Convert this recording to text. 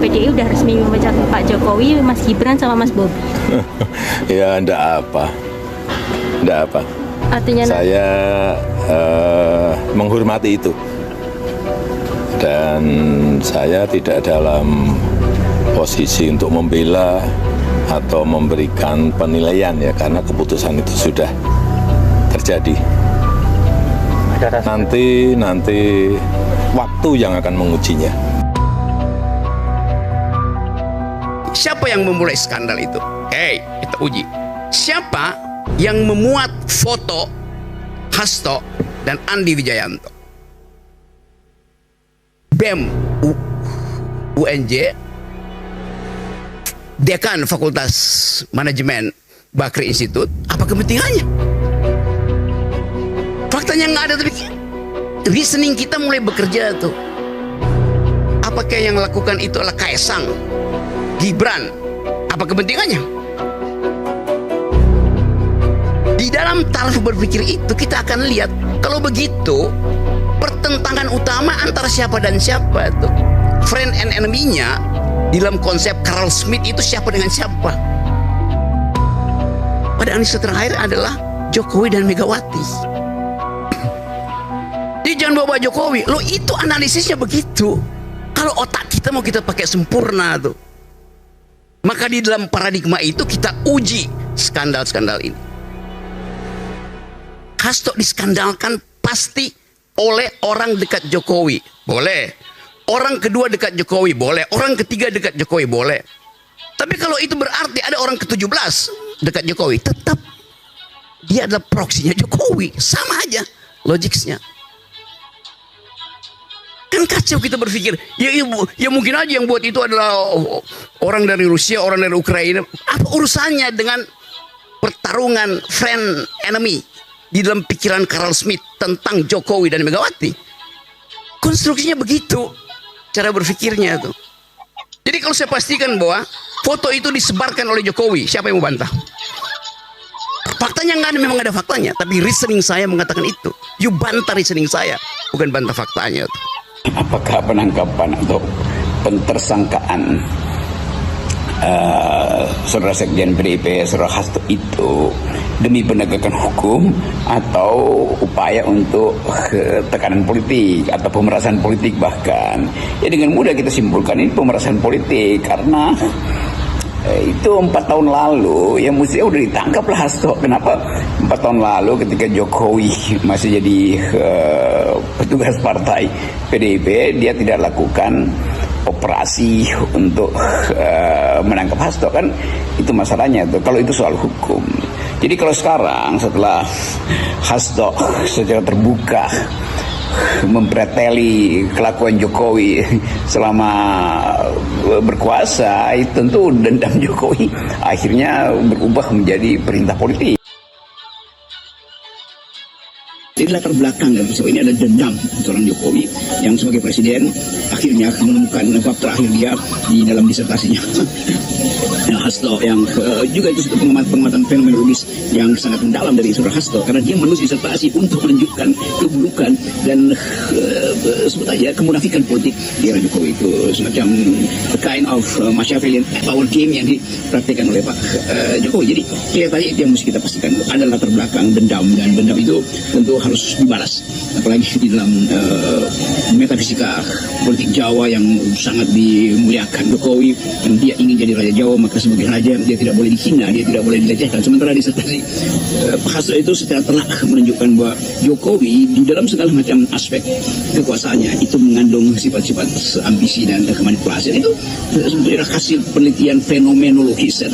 PDI udah resmi memecat Pak Jokowi, Mas Gibran sama Mas Bobi. Ya, enggak apa. Enggak apa. Artinya saya menghormati itu. Dan saya tidak dalam posisi untuk membela atau memberikan penilaian ya, karena keputusan itu sudah terjadi. Nanti waktu yang akan mengujinya. Siapa yang memulai skandal itu? Kita uji. Siapa yang memuat foto Hasto dan Andi Wijayanto? BEM UNJ, Dekan Fakultas Manajemen Bakri Institut. Apa kepentingannya? Faktanya nggak ada, tapi reasoning kita mulai bekerja tuh. Apakah yang lakukan itu adalah Kaesang, Gibran? Apa kepentingannya? Di dalam taraf berpikir itu kita akan lihat, kalau begitu pertentangan utama antara siapa dan siapa tuh. Friend and enemy-nya dalam konsep Carl Smith itu siapa dengan siapa. Pada analisa terakhir adalah Jokowi dan Megawati. Jadi jangan bawa Jokowi. Loh, itu analisisnya begitu. Kalau otak kita mau kita pakai sempurna tuh, maka di dalam paradigma itu kita uji skandal-skandal ini. Hasto diskandalkan pasti oleh orang dekat Jokowi, boleh. Orang kedua dekat Jokowi, boleh. Orang ketiga dekat Jokowi, boleh. Tapi kalau itu berarti ada orang ke-17 dekat Jokowi, tetap dia adalah proksinya Jokowi. Sama aja logiknya. Kan kacau kita berpikir, ya mungkin aja yang buat itu adalah orang dari Rusia, orang dari Ukraina. Apa urusannya dengan pertarungan friend enemy di dalam pikiran Carl Smith tentang Jokowi dan Megawati? Konstruksinya begitu, cara berpikirnya tuh. Jadi kalau saya pastikan bahwa foto itu disebarkan oleh Jokowi, siapa yang mau bantah? Faktanya nggak ada, memang ada faktanya, tapi reasoning saya mengatakan itu. You bantah reasoning saya, bukan bantah faktanya tuh. Apakah penangkapan atau pentersangkaan Saudara Sekjen PDIP, Saudara Hasto itu demi penegakan hukum atau upaya untuk tekanan politik atau pemerasan politik? Bahkan ya dengan mudah kita simpulkan ini pemerasan politik, karena itu 4 tahun lalu ya mestinya udah ditangkap lah Hasto. Kenapa 4 tahun lalu ketika Jokowi masih jadi petugas partai PDIP dia tidak lakukan operasi untuk menangkap Hasto? Kan itu masalahnya tuh, kalau itu soal hukum. Jadi kalau sekarang setelah Hasto secara terbuka mempreteli kelakuan Jokowi selama berkuasa, itu tentu dendam Jokowi akhirnya berubah menjadi perintah politik. Jadi latar belakang dalam peristiwa ini ada dendam seorang Jokowi yang sebagai presiden akhirnya menemukan bab terakhir dia di dalam disertasinya. Hasto yang juga itu satu pengamatan fenomenologis yang sangat mendalam dari Saudara Hasto, karena dia menulis disertasi untuk menunjukkan keburukan dan sebut aja kemunafikan politik di era Jokowi. Itu semacam kind of Machiavellian power game yang dipraktikkan oleh Pak Jokowi. Jadi kelihatannya itu yang mesti kita pastikan, ada latar belakang dendam, dan dendam itu tentu harus dibalas, apalagi di dalam metafisika politik Jawa yang sangat dimuliakan Jokowi, dan dia ingin jadi raja Jawa, maka sebagai raja dia tidak boleh dihina, dia tidak boleh dilecehkan. Sementara disertasi Pak Hasto itu secara telak menunjukkan bahwa Jokowi di dalam segala macam aspek kekuasaannya itu mengandung sifat-sifat ambisi dan kemanipulasi. Itu sebetulnya hasil penelitian fenomenologis.